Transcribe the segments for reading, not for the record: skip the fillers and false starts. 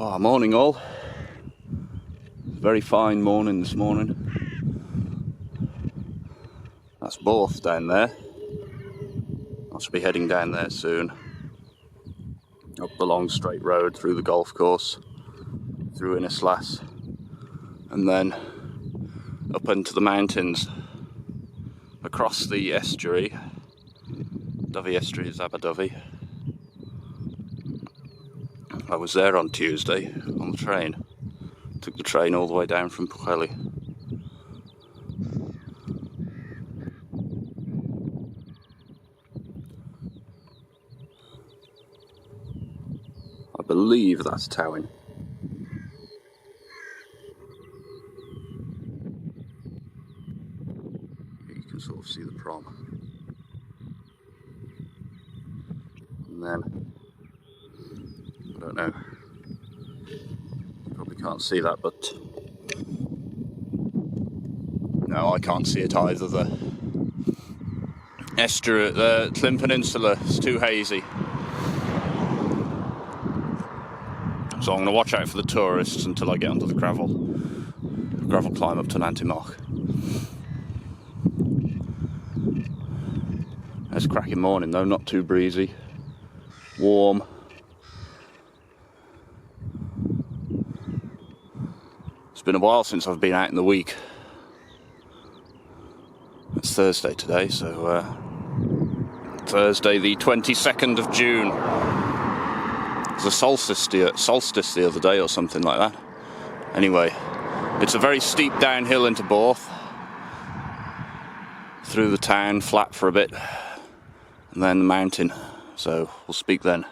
Oh, morning all. Very fine morning this morning. That's Borth down there. I should be heading down there soon. Up the long straight road through the golf course, through Innislas, and then up into the mountains, across the estuary. Dovey Estuary is Aberdyfi. I was there on Tuesday on the train. Took the train all the way down from Pwllheli. I believe that's Towing. You can sort of see the prom. And then, I don't know, you probably can't see that, but no, I can't see it either. The estuary, the Llyn Peninsula is too hazy. So I'm going to watch out for the tourists until I get onto the gravel climb up to Nant Rhys. It's a cracking morning though, not too breezy, warm. It's been a while since I've been out in the week. It's Thursday today, so Thursday the 22nd of June. It was a solstice the other day or something like that. Anyway, it's a very steep downhill into Borth, through the town, flat for a bit, and then the mountain. So we'll speak then.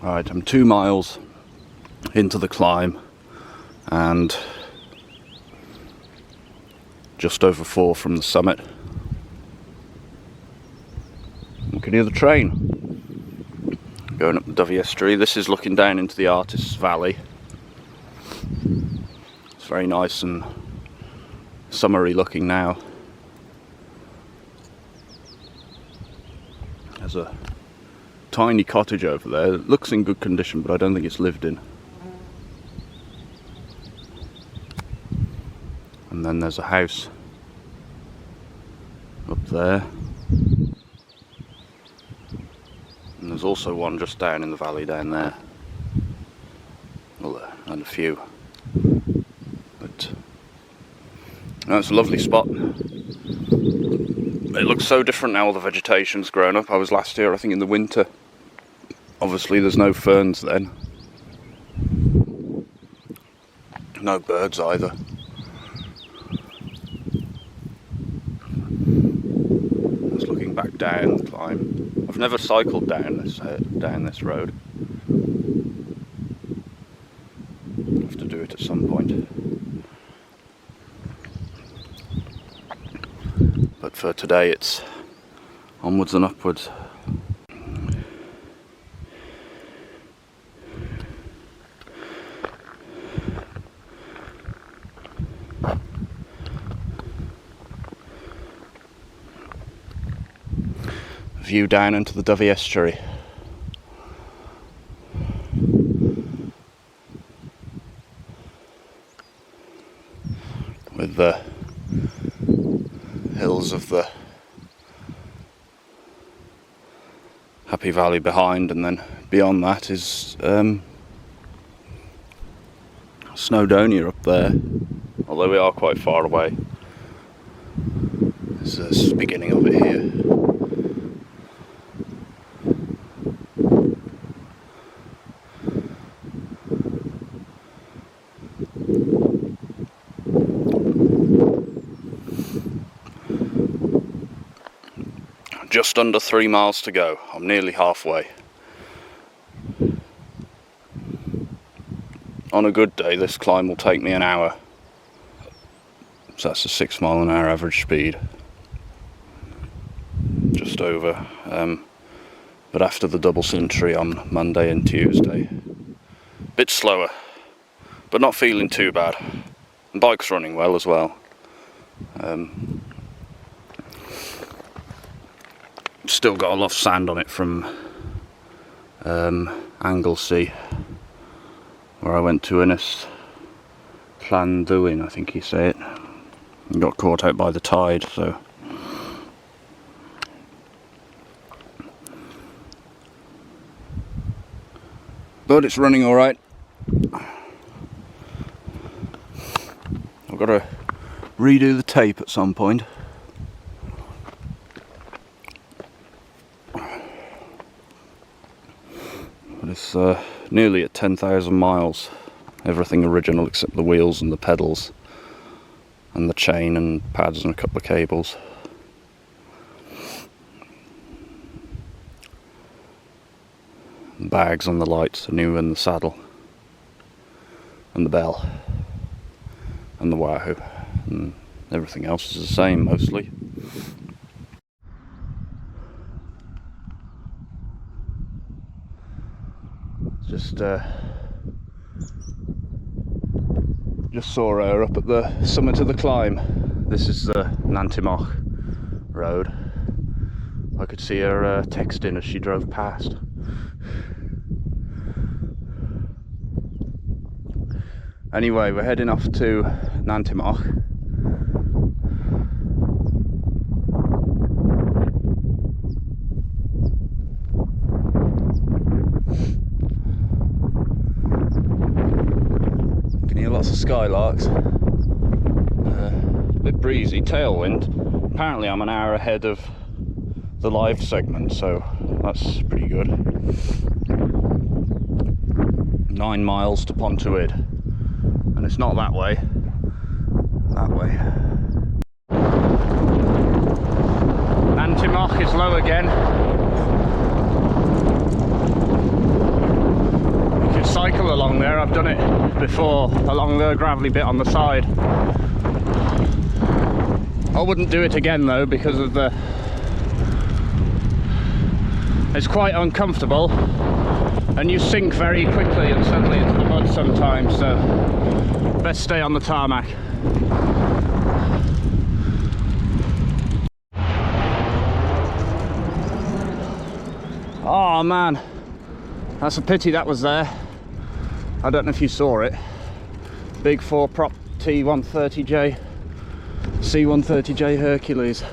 Alright, I'm 2 miles into the climb and just over 4 from the summit. You can hear the train going up the Dovey Estuary. This is looking down into the Artists Valley. It's very nice and summery looking now. There's a tiny cottage over there. It looks in good condition, but I don't think it's lived in. And then there's a house up there. And there's also one just down in the valley down there. Well, and a few. But no, it's a lovely spot. It looks so different now, all the vegetation's grown up. I was last here, I think, in the winter. Obviously there's no ferns then. No birds either. Just looking back down the climb. I've never cycled down this road. I'll have to do it at some point. But for today it's onwards and upwards. View down into the Dovey Estuary. With the hills of the Happy Valley behind, and then beyond that is Snowdonia up there, although we are quite far away. This is the beginning of it here. Just under 3 miles to go. I'm nearly halfway. On a good day, this climb will take me an hour. So that's a 6 mile an hour average speed. Just over. But after the double century on Monday and Tuesday, bit slower, but not feeling too bad. And bike's running well as well. Still got a lot of sand on it from Anglesey, where I went to Innis Llanddwyn, I think you say it, and got caught out by the tide, so but it's running alright. I've got to redo the tape at some point. But it's nearly at 10,000 miles. Everything original except the wheels and the pedals and the chain and pads and a couple of cables. Bags on the lights are new, and the saddle and the bell and the wahoo, and everything else is the same mostly. Just saw her up at the summit of the climb. This is the Nant Rhys Road. I could see her texting as she drove past. Anyway, we're heading off to Nant Rhys. You can hear lots of skylarks. A bit breezy, tailwind. Apparently I'm an hour ahead of the live segment, so that's pretty good. 9 miles to Pontywydd. And it's not that way, that way. Nant Rhys is low again. You can cycle along there, I've done it before, along the gravelly bit on the side. I wouldn't do it again though, because of the... It's quite uncomfortable, and you sink very quickly and suddenly into the mud sometimes, so best stay on the tarmac. Oh man, that's a pity that was there. I don't know if you saw it. Big 4-prop C-130J Hercules.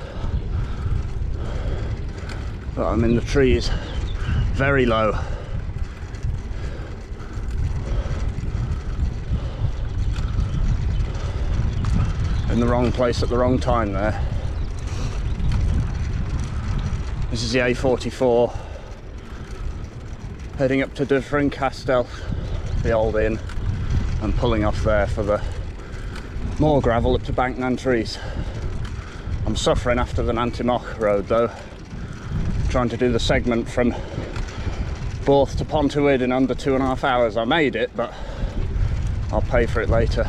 But I'm in the trees, very low. In the wrong place at the wrong time there. This is the A44 heading up to Dyffryn Castell, the old inn, and pulling off there for the more gravel up to Bank Nant Rhys. I'm suffering after the Nant Rhys road though, trying to do the segment from Borth to Pontywydd in under 2.5 hours. I made it, but I'll pay for it later.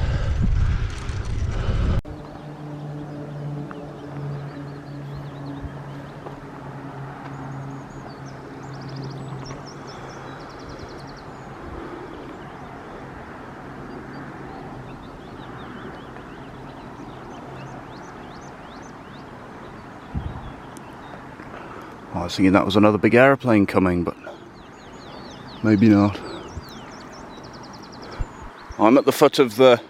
I was thinking that was another big aeroplane coming, but maybe not. I'm at the foot of the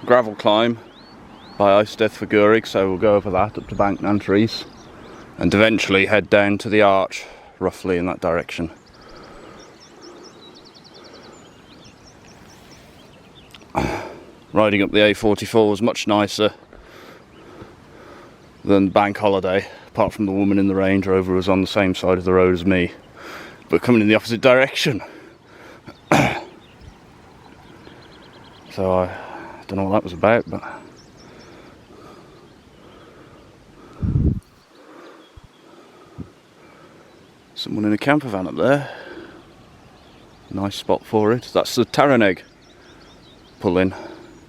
gravel climb by Eisteddfod Figurig, so we'll go over that up to Bank Nant Rhys and eventually head down to the arch, roughly in that direction. Riding up the A44 was much nicer than Bank Holiday, apart from the woman in the Range Rover was on the same side of the road as me, but coming in the opposite direction. So I don't know what that was about, but someone in a camper van up there. Nice spot for it. That's the Taraneg pull-in.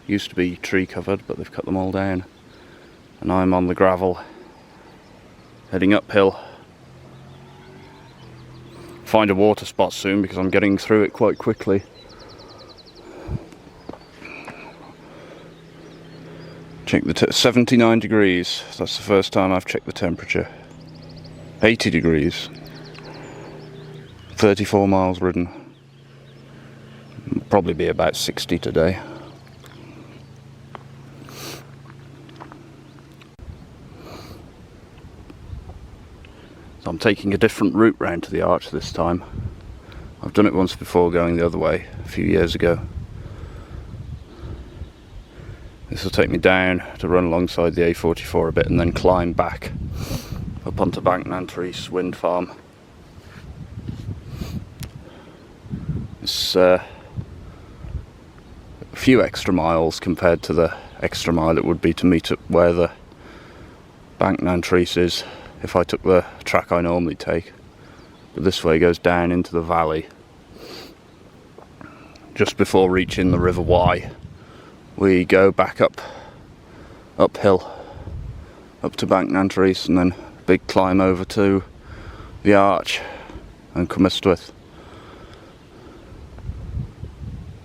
Used to be tree covered, but they've cut them all down. And I'm on the gravel, heading uphill. Find a water spot soon because I'm getting through it quite quickly. Check the 79 degrees. That's the first time I've checked the temperature. 80 degrees. 34 miles ridden. Probably be about 60 today. So I'm taking a different route round to the arch this time. I've done it once before going the other way a few years ago. This will take me down to run alongside the A44 a bit and then climb back up onto Bank Nant Rhys wind farm. It's a few extra miles compared to the extra mile it would be to meet up where the Bank Nant Rhys is if I took the track I normally take. But this way goes down into the valley. Just before reaching the River Wye, we go back uphill up to Bank Nant Rhys and then a big climb over to the arch and Cwmystwyth.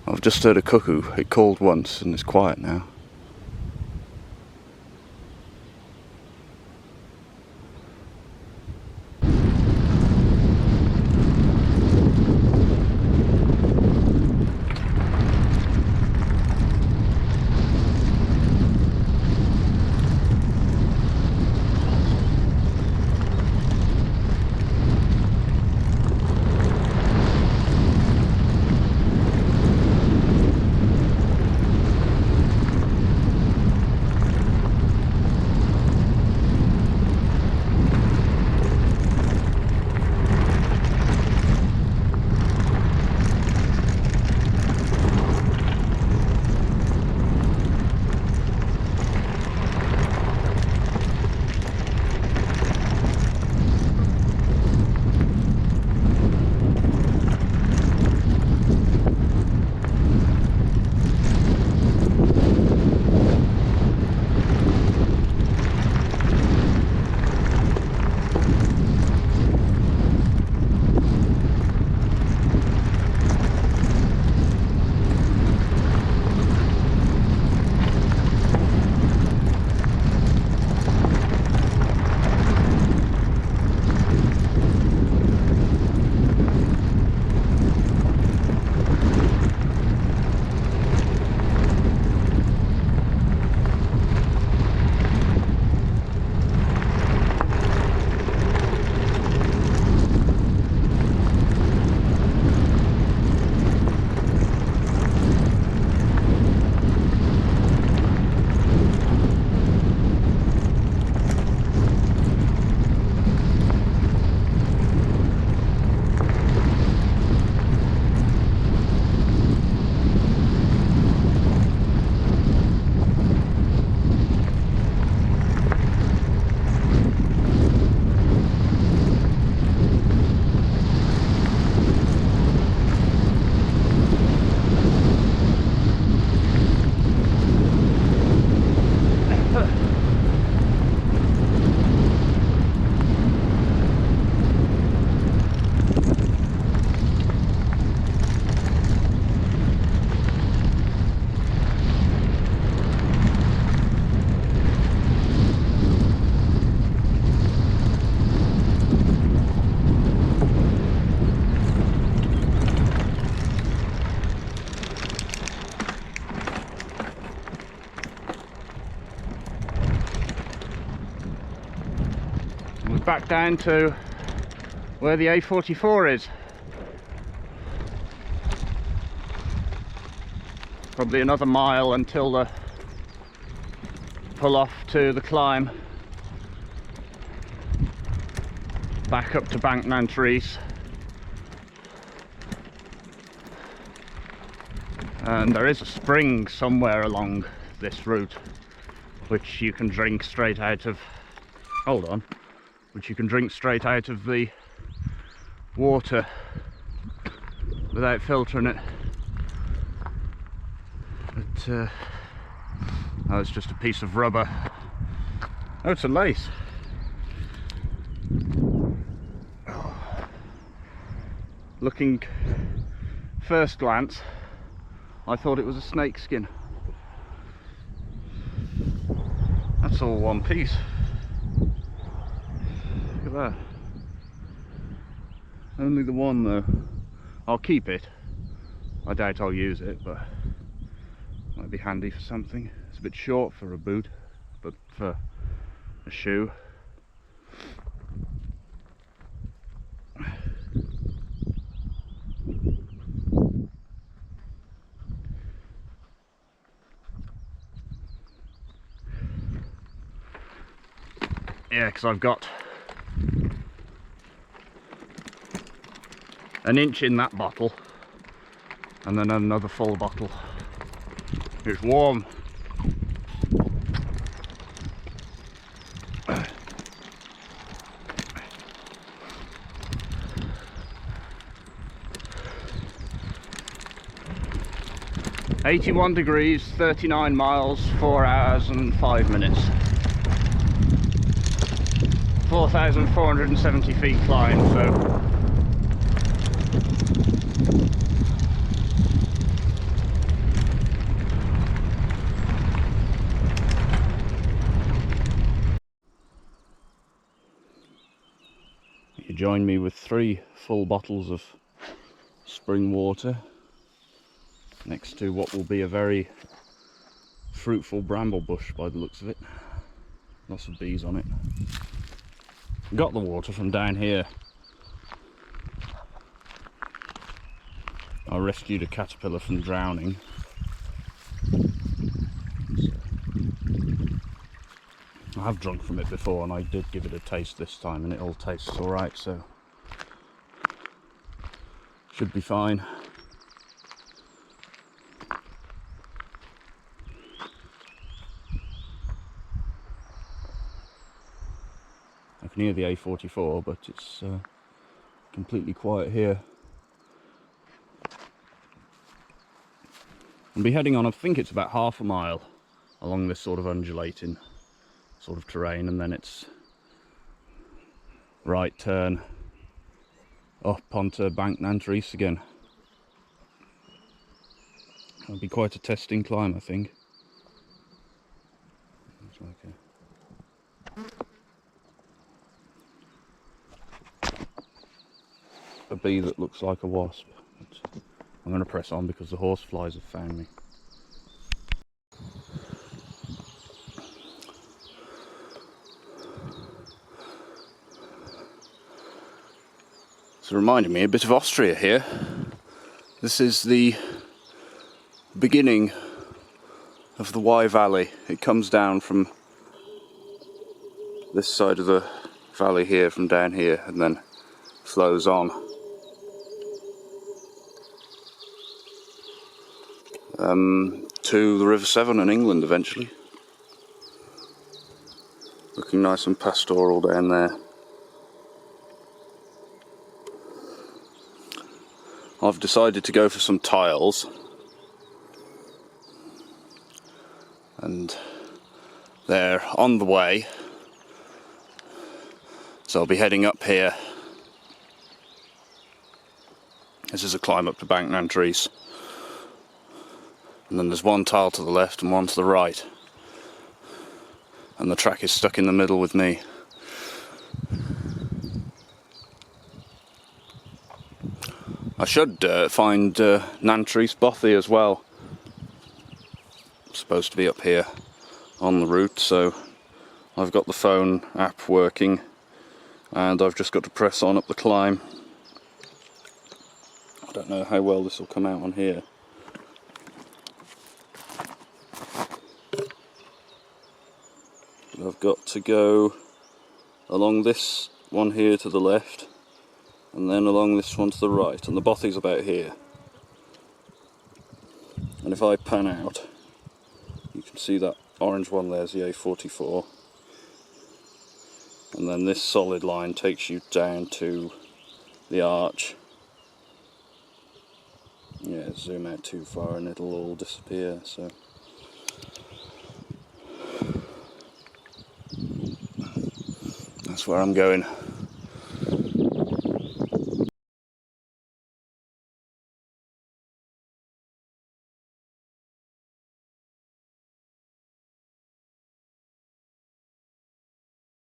I've just heard a cuckoo. It called once and it's quiet now. Back down to where the A44 is. Probably another mile until the pull off to the climb back up to Bank Nant Rhys. And there is a spring somewhere along this route which you can drink straight out of, which you can drink straight out of the water without filtering it. But oh, it's just a piece of rubber. Oh, it's a lace. Oh. Looking first glance, I thought it was a snake skin. That's all one piece. Look at that. Only the one though. I'll keep it. I doubt I'll use it, but might be handy for something. It's a bit short for a boot, but for a shoe. Yeah, because I've got an inch in that bottle and then another full bottle. It's warm. "81 degrees, 39 miles, 4 hours and 5 minutes. 4,470 feet climb, so you join me with 3 full bottles of spring water next to what will be a very fruitful bramble bush by the looks of it. Lots of bees on it. Got the water from down here. I rescued a caterpillar from drowning. I have drunk from it before and I did give it a taste this time and it all tastes alright, so should be fine. I can hear the A44, but it's completely quiet here. I'll be heading on, I think it's about half a mile along this sort of undulating sort of terrain, and then it's right turn up onto Bank Nant Rhys again. It'll be quite a testing climb, I think. It's like a bee that looks like a wasp. But I'm going to press on because the horseflies have found me. It's reminding me a bit of Austria here. This is the beginning of the Wye Valley. It comes down from this side of the valley here, from down here, and then flows on. To the River Severn in England eventually. Looking nice and pastoral down there. I've decided to go for some tiles, and they're on the way, so I'll be heading up here. This is a climb up to Bank Nant Rhys, and then there's one tile to the left and one to the right, and the track is stuck in the middle with me. I should find Nant Rhys Bothy as well. It's supposed to be up here on the route, so I've got the phone app working and I've just got to press on up the climb. I don't know how well this will come out on here. But I've got to go along this one here to the left, and then along this one to the right, and the Bothy's about here. And if I pan out, you can see that orange one there's the A44, and then this solid line takes you down to the arch. Yeah, zoom out too far and it'll all disappear, so that's where I'm going.